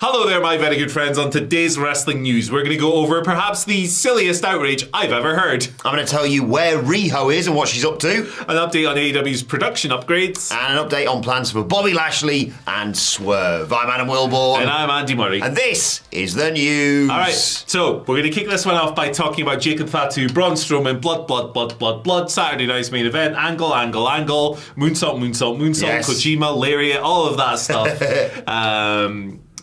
Hello there, my very good friends. On today's wrestling news, we're going to go over perhaps the silliest outrage I've ever heard. I'm going to tell you where Riho is and what she's up to. An update on AEW's production upgrades. And an update on plans for Bobby Lashley and Swerve. I'm Adam Wilborn. And I'm Andy Murray. And this is the news. Alright, so we're going to kick this one off by talking about Jacob Fatu, Braun Strowman, blood, Saturday night's main event, angle, moonsault, yes. Kojima, lariat, all of that stuff.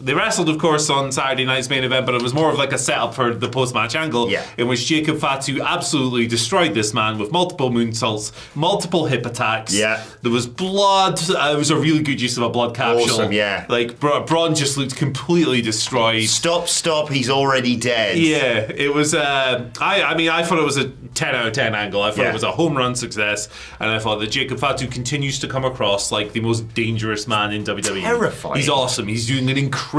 They wrestled, of course, on Saturday night's main event, but it was more of like a setup for the post-match angle, in which Jacob Fatu absolutely destroyed this man with multiple moonsaults, multiple hip attacks. Yeah. There was blood. It was a really good use of a blood capsule. Awesome, yeah. Like, Braun just looked completely destroyed. Stop, he's already dead. Yeah, it was, I thought it was a 10 out of 10 angle. I thought it was a home run success, and I thought that Jacob Fatu continues to come across like the most dangerous man in WWE. Terrifying. He's awesome. He's doing an incredible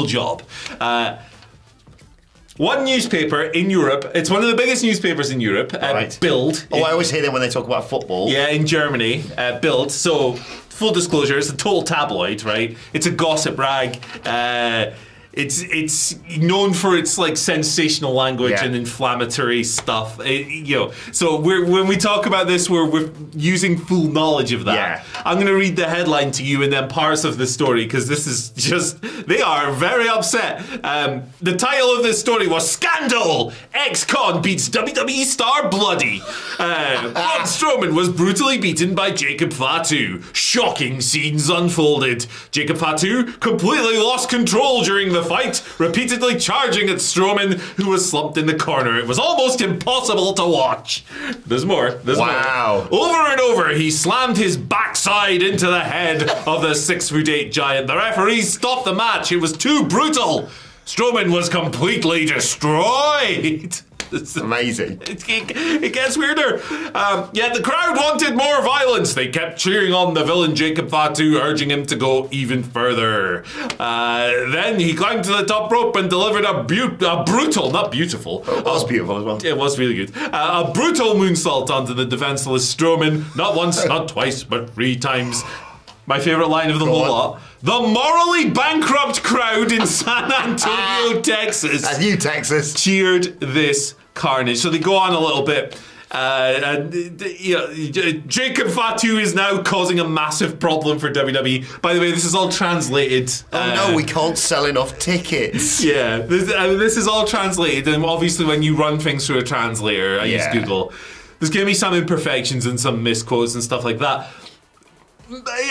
job. One newspaper in Europe, it's one of the biggest newspapers in Europe, Bild. I always hear them when they talk about football. Yeah, in Germany, Bild. So, full disclosure, it's a total tabloid, right? It's a gossip rag. It's known for its like sensational language and inflammatory stuff. So when we talk about this, we're using full knowledge of that. Yeah. I'm going to read the headline to you and then parts of the story because this is just they are very upset. The title of this story was "Scandal: Ex-Con beats WWE star bloody." Braun Strowman was brutally beaten by Jacob Fatu. Shocking scenes unfolded. Jacob Fatu completely lost control during the fight, repeatedly charging at Strowman, who was slumped in the corner. It was almost impossible to watch. There's more. Wow. Over and over, he slammed his backside into the head of the 6'8" giant. The referees stopped the match. It was too brutal. Strowman was completely destroyed. It's amazing. It gets weirder. Yet the crowd wanted more violence. They kept cheering on the villain Jacob Fatu, urging him to go even further. Then he climbed to the top rope and delivered a brutal, not beautiful. It was beautiful as well. It was really good. A brutal moonsault onto the defenseless Strowman. Not once, not twice, but 3 times. My favourite line of the whole lot. The morally bankrupt crowd in San Antonio, Texas. That's you, Texas. Cheered this carnage. So they go on a little bit. Jacob Fatu is now causing a massive problem for WWE. By the way, this is all translated. No, we can't sell enough tickets. Yeah, this is all translated. And obviously when you run things through a translator, I use Google, there's going to be some imperfections and some misquotes and stuff like that.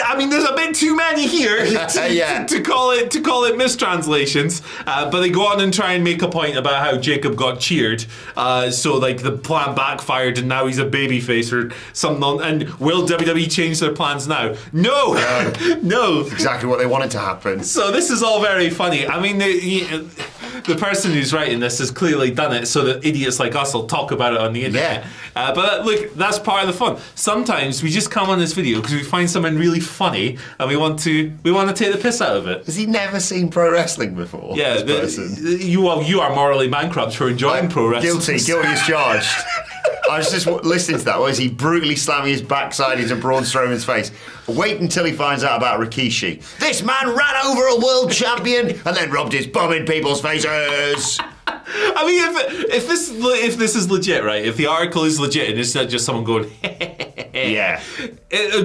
I mean, there's a bit too many here to call it mistranslations. But they go on and try and make a point about how Jacob got cheered. So like the plan backfired and now he's a babyface or something. And will WWE change their plans now? No, no. That's exactly what they wanted to happen. So this is all very funny. I mean, the person who's writing this has clearly done it so that idiots like us will talk about it on the internet. But look, that's part of the fun. Sometimes we just come on this video because we find something really funny and we want to take the piss out of it. Has he never seen pro wrestling before? Yeah, you are morally bankrupt for enjoying pro wrestling. Guilty as charged. I was just listening to that. Was he brutally slamming his backside into Braun Strowman's face? Wait until he finds out about Rikishi. This man ran over a world champion and then rubbed his bum in people's faces. I mean, if this is legit, right? If the article is legit and it's not just someone going,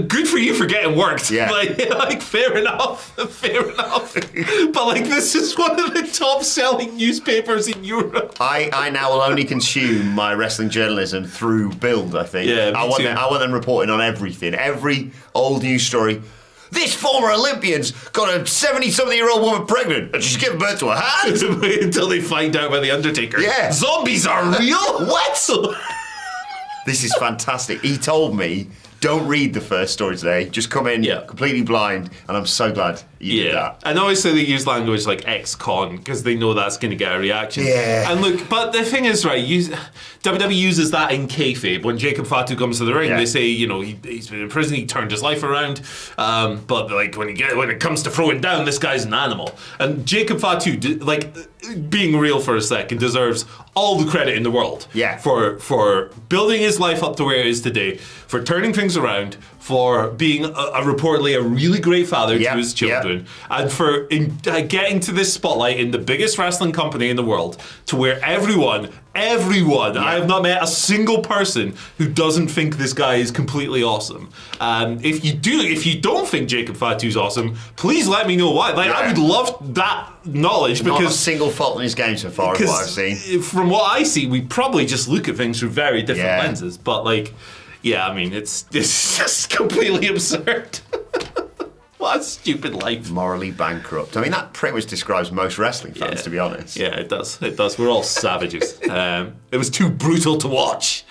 good for you for getting worked. Yeah. Like fair enough. But like, this is one of the top-selling newspapers in Europe. I now will only consume my wrestling journalism through Bild. I think. Yeah, I want them reporting on everything, every old news story. This former Olympian's got a 70-something-year-old woman pregnant and she's giving birth to a hand. Wait until they find out about the Undertaker. Yeah. Zombies are real? What? This is fantastic. He told me, don't read the first story today. Just come in completely blind. And I'm so glad you did that. And obviously they use language like ex-con because they know that's going to get a reaction. Yeah. And look, but the thing is, right, WWE uses that in kayfabe. When Jacob Fatu comes to the ring, they say, he's been in prison, he turned his life around. But like when it comes to throwing down, this guy's an animal. And Jacob Fatu, being real for a second, deserves all the credit in the world. Yeah. For building his life up to where it is today, for turning things around, for being reportedly a really great father to his children, and for getting to this spotlight in the biggest wrestling company in the world, to where everyone, I have not met a single person who doesn't think this guy is completely awesome. If you don't think Jacob Fatu's awesome, please let me know why. I would love that knowledge, because not a single fault in his game so far, is what I've seen. From what I see, we probably just look at things through very different lenses. But it's just completely absurd. What a stupid life. Morally bankrupt. I mean, that pretty much describes most wrestling fans, to be honest. Yeah, it does. It does. We're all savages. It was too brutal to watch.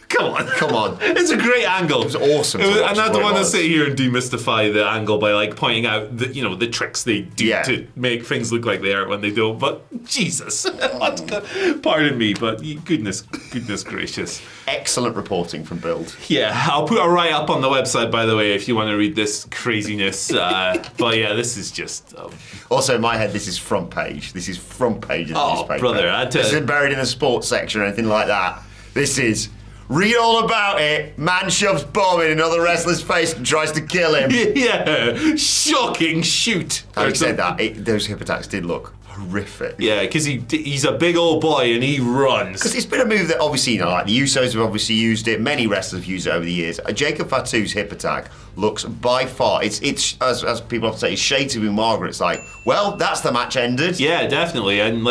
Come on. It's a great angle. It was awesome. And I don't want to sit here and demystify the angle by pointing out the tricks they do to make things look like they are when they don't. But Jesus, pardon me, but goodness gracious. Excellent reporting from Build. Yeah, I'll put a write-up on the website, by the way, if you want to read this craziness. But yeah, this is just... Also, in my head, this is front page. This is front page of the newspaper. Oh, brother. This isn't buried in the sports section or anything like that. This is... Read all about it. Man shoves bomb in another wrestler's face and tries to kill him. Yeah, shocking shoot. Having said that, those hip attacks did look horrific. Yeah, because he's a big old boy and he runs. Because it's been a move that obviously, like the Usos have obviously used it. Many wrestlers have used it over the years. Jacob Fatu's hip attack looks by far, it's as people often say, it's shades of Margaret. It's like, well, that's the match ended. Yeah, definitely. And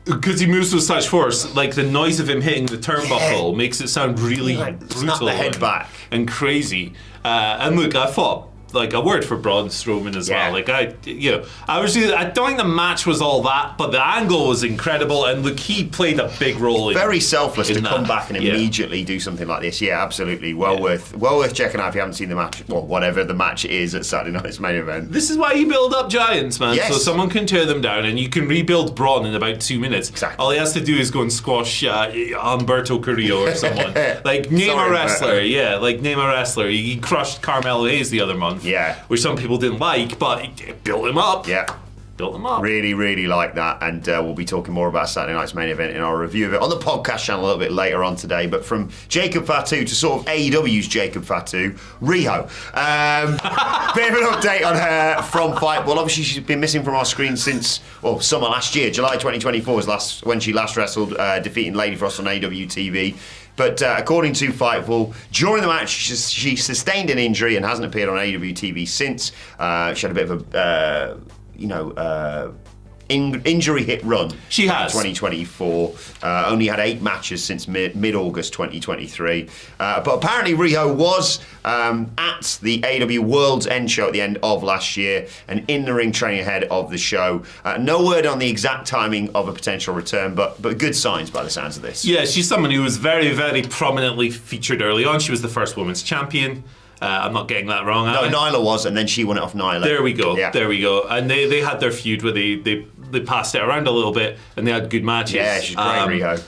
because he moves with such force, the noise of him hitting the turnbuckle makes it sound really brutal. Snap the head back. And crazy. And look, I thought a word for Braun Strowman as well. I don't think the match was all that, but the angle was incredible, and look, he played a big role in very selfless to that. come back and immediately do something like this. Yeah, absolutely. Well worth checking out if you haven't seen the match, well, whatever the match is at Saturday night's main event. This is why you build up giants, man. Yes. So someone can tear them down, and you can rebuild Braun in about 2 minutes. Exactly. All he has to do is go and squash Humberto Carrillo or someone. Name a wrestler. Yeah, name a wrestler. He crushed Carmelo Hayes the other month. Yeah. Which some people didn't like, but it built him up. Yeah. Built him up. Really, really like that, and we'll be talking more about Saturday night's main event in our review of it on the podcast channel a little bit later on today. But from Jacob Fatu to sort of AEW's Jacob Fatu, Riho. Bit of an update on her from Fight. Well, obviously she's been missing from our screen since summer last year. July 2024 was when she last wrestled, defeating Lady Frost on AEW TV. But according to Fightful, during the match, she sustained an injury and hasn't appeared on AEW TV since. She had a bit of a, injury hit run. She has. 2024. Only had 8 matches since mid-August 2023. But apparently Riho was at the AEW World's End show at the end of last year and in the ring training ahead of the show. No word on the exact timing of a potential return, but good signs by the sounds of this. Yeah, she's someone who was very, very prominently featured early on. She was the first women's champion. I'm not getting that wrong. No, Nyla was, and then she won it off Nyla. There we go. Yeah. There we go. And they had their feud where they passed it around a little bit, and they had good matches. Yeah, she's great, Riho.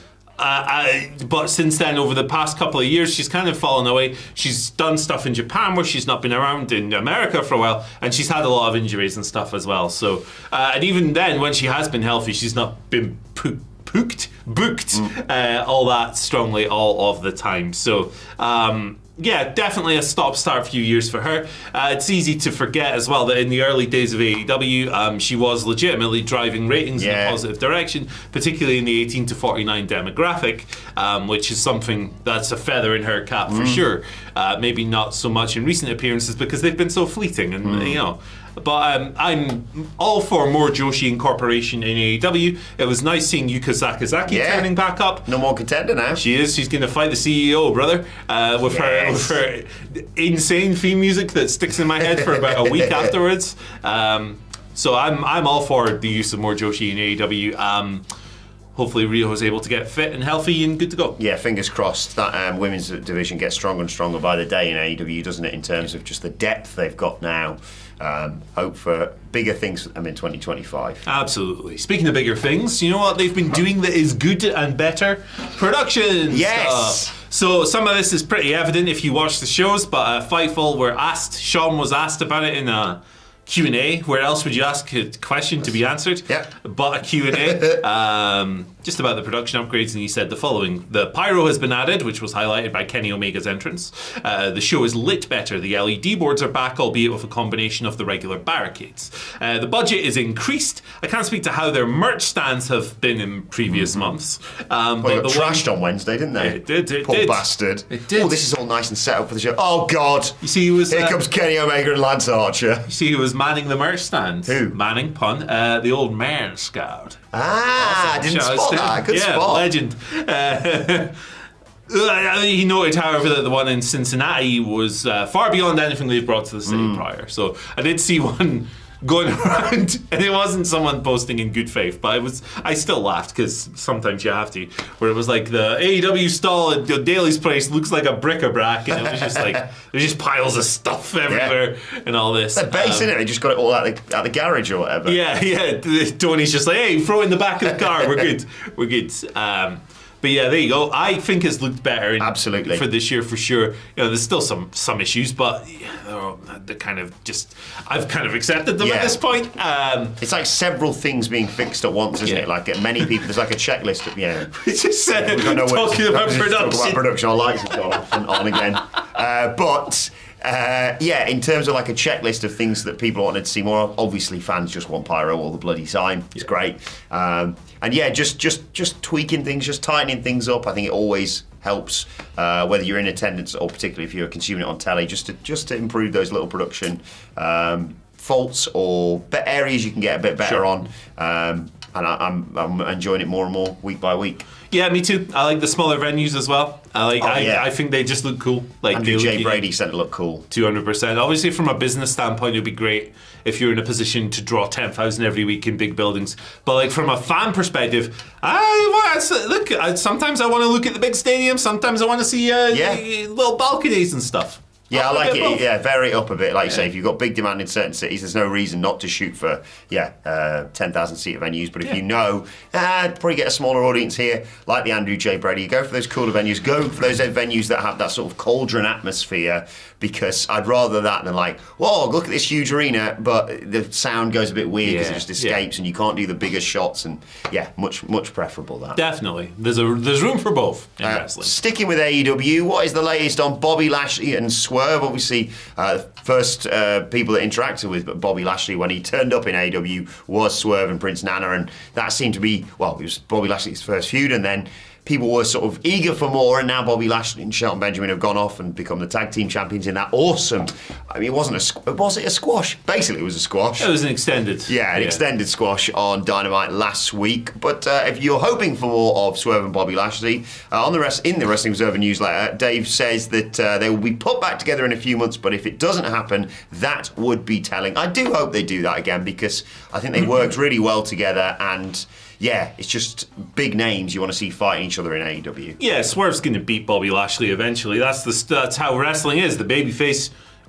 But since then, over the past couple of years, she's kind of fallen away. She's done stuff in Japan where she's not been around in America for a while, and she's had a lot of injuries and stuff as well. So, and even then, when she has been healthy, she's not been booked all that strongly all of the time. So, yeah, definitely a stop-start few years for her. It's easy to forget as well that in the early days of AEW, she was legitimately driving ratings in a positive direction, particularly in the 18 to 49 demographic, which is something that's a feather in her cap for sure. Maybe not so much in recent appearances because they've been so fleeting, and But I'm all for more Joshi incorporation in AEW. It was nice seeing Yuka Sakazaki turning back up. No more contender now. She is. She's going to fight the CEO, brother, with her insane theme music that sticks in my head for about a week afterwards. So I'm all for the use of more Joshi in AEW. Hopefully Riho is able to get fit and healthy and good to go. Yeah, fingers crossed that women's division gets stronger and stronger by the day in AEW, doesn't it, in terms of just the depth they've got now. Hope for bigger things for them in 2025. Absolutely. Speaking of bigger things, you know what they've been doing that is good and better? Production stuff. So some of this is pretty evident if you watch the shows, but Fightful Sean was asked about it in a Q&A. Where else would you ask a question to be answered? Yeah. But a Q&A. Just about the production upgrades, and he said the following. The pyro has been added, which was highlighted by Kenny Omega's entrance. The show is lit better. The LED boards are back, albeit with a combination of the regular barricades. The budget is increased. I can't speak to how their merch stands have been in previous months. Well, they got trashed on Wednesday, didn't they? It did. Poor bastard. It did. Oh, this is all nice and set up for the show. Oh, God. You see, who was... Here comes Kenny Omega and Lance Archer. You see who was manning the merch stand? Who? Manning, pun. The old man scout. I didn't spot that. Good spot. Legend. He noted, however, that the one in Cincinnati was far beyond anything they've brought to the city prior. So I did see one going around, and it wasn't someone posting in good faith, but I still laughed, because sometimes you have to, where it was like the AEW stall at Daly's place looks like a bric-a-brac, and it was just like there's just piles of stuff everywhere and all this. They're base, innit? They just got it all out the garage or whatever. Yeah. Tony's just like, hey, throw it in the back of the car. We're good. But yeah, there you go. I think it's looked better absolutely for this year, for sure. There's still some issues, but they're kind of just, I've kind of accepted them at this point. It's like several things being fixed at once, isn't it? Like many people, there's like a checklist of, It's just talking about production. Talk about production. Our lights have gone off and on again. In terms of like a checklist of things that people wanted to see more of, obviously fans just want pyro all the bloody time. It's great. Just tweaking things, just tightening things up. I think it always helps, whether you're in attendance or particularly if you're consuming it on telly, just to improve those little production faults or areas you can get a bit better on. And I'm enjoying it more and more week by week. Yeah, me too. I like the smaller venues as well. I think they just look cool. Like Andrew J. Brady said it looked cool. 200%. Obviously, from a business standpoint, it'd be great if you're in a position to draw 10,000 every week in big buildings. But like from a fan perspective, sometimes I want to look at the big stadium. Sometimes I want to see little balconies and stuff. Yeah, I like it. Yeah, vary it up a bit. Like you say, if you've got big demand in certain cities, there's no reason not to shoot for 10,000 seat venues. But if you know, probably get a smaller audience here, like the Andrew J. Brady. Go for those cooler venues. Go for those venues that have that sort of cauldron atmosphere. Because I'd rather that than like, whoa, look at this huge arena, but the sound goes a bit weird because it just escapes and you can't do the bigger shots. And much preferable that. Definitely, there's room for both in wrestling. Sticking with AEW, what is the latest on Bobby Lashley and Swerve? Obviously, first people that interacted with Bobby Lashley when he turned up in AEW was Swerve and Prince Nana, and that seemed to be, it was Bobby Lashley's first feud, and then people were sort of eager for more, and now Bobby Lashley and Shelton Benjamin have gone off and become the tag team champions in that awesome. I mean, was it a squash? Basically, it was a squash. It was an extended. Yeah, extended squash on Dynamite last week. But if you're hoping for more of Swerve and Bobby Lashley, in the Wrestling Observer newsletter, Dave says that they will be put back together in a few months, but if it doesn't happen, that would be telling. I do hope they do that again, because I think they worked really well together, and it's just big names you want to see fighting each other in AEW. Yeah, Swerve's going to beat Bobby Lashley eventually. That's how wrestling is. The babyface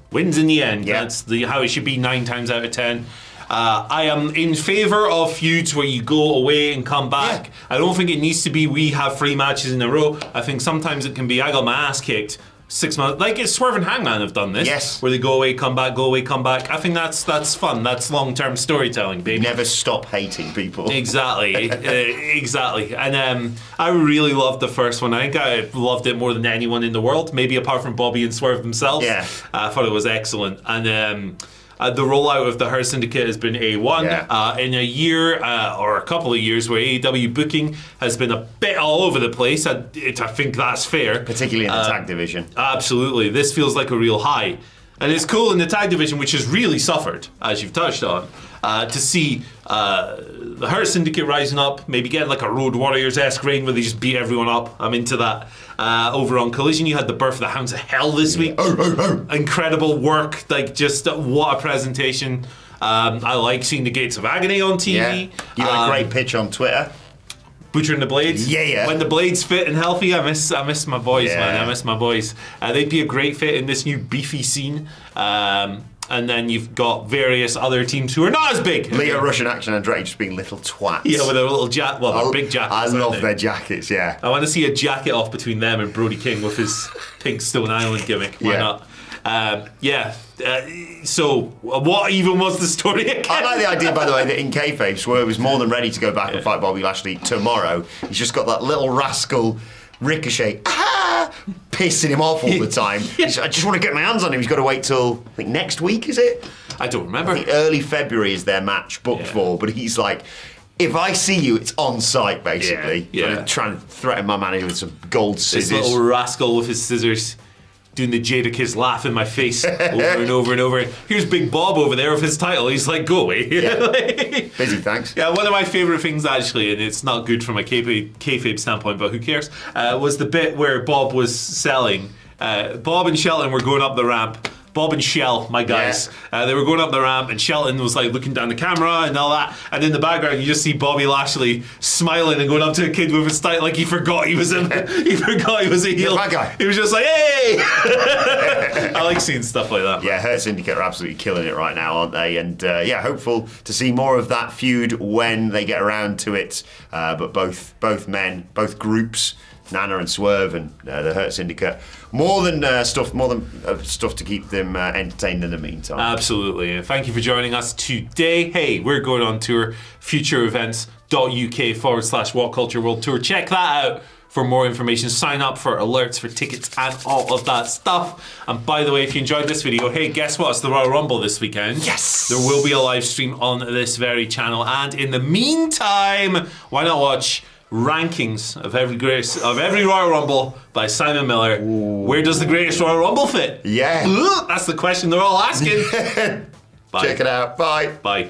wins in the end. Yeah. That's how it should be 9 times out of 10. I am in favour of feuds where you go away and come back. Yeah. I don't think it needs to be we have 3 matches in a row. I think sometimes it can be I got my ass kicked 6 months, like it's Swerve and Hangman have done this. Yes. Where they go away, come back, go away, come back. I think that's fun. That's long-term storytelling, baby. Never stop hating people. Exactly, exactly. And I really loved the first one. I think I loved it more than anyone in the world, maybe apart from Bobby and Swerve themselves. Yeah. I thought it was excellent. And the rollout of the Her Syndicate has been A1. Yeah. In a year or a couple of years where AEW booking has been a bit all over the place, I think that's fair. Particularly in the tag division. Absolutely. This feels like a real high. And it's cool in the tag division, which has really suffered, as you've touched on, to see the Her Syndicate rising up, maybe getting like a Road Warriors-esque reign where they just beat everyone up. I'm into that. Over on Collision, you had the Birth of the Hounds of Hell this week. Incredible work. Like, just what a presentation. I like seeing the Gates of Agony on TV. Yeah. You had a great pitch on Twitter. Butchering the Blades. Yeah. When the Blades fit and healthy, I miss my boys, man. I miss my boys. They'd be a great fit in this new beefy scene. And then you've got various other teams who are not as big. Leo Rush and Action Andretti just being little twats. Yeah, with their little their big jackets. I love their jackets, yeah. I want to see a jacket off between them and Brody King with his pink Stone Island gimmick. Why not? So what even was the story again? I like the idea, by the way, that in kayfabe, Swerve is more than ready to go back and fight Bobby Lashley tomorrow. He's just got that little rascal Ricochet pissing him off all the time. I just want to get my hands on him. He's got to wait till, I think, next week, is it? I don't remember. I think early February is their match booked for, but he's like, if I see you, it's on site, basically. Yeah. Trying to threaten my manager with some gold scissors. This little rascal with his scissors doing the Jadakiss laugh in my face over and over and over. Here's Big Bob over there with his title. He's like, go away. Busy, thanks. Yeah, one of my favourite things, actually, and it's not good from a kayfabe standpoint, but who cares, was the bit where Bob was selling. Bob and Shelton were going up the ramp. Bob and Shell, my guys, they were going up the ramp, and Shelton was like looking down the camera and all that. And in the background, you just see Bobby Lashley smiling and going up to a kid with his title like he forgot he was in. He forgot he was a heel. Bad guy. He was just like, hey! I like seeing stuff like that. Yeah, Hurt Syndicate are absolutely killing it right now, aren't they? And hopeful to see more of that feud when they get around to it. But both groups, Nana and Swerve and the Hurt Syndicate, more than stuff to keep them entertained in the meantime. Absolutely. And thank you for joining us today. Hey, we're going on tour, futureevents.uk/WhatCulture World Tour. Check that out for more information. Sign up for alerts for tickets and all of that stuff. And by the way, if you enjoyed this video, hey, guess what? It's the Royal Rumble this weekend. Yes! There will be a live stream on this very channel. And in the meantime, why not watch rankings of every Royal Rumble by Simon Miller? Ooh. Where does the greatest Royal Rumble fit? Yeah. That's the question they're all asking. Check it out. Bye. Bye.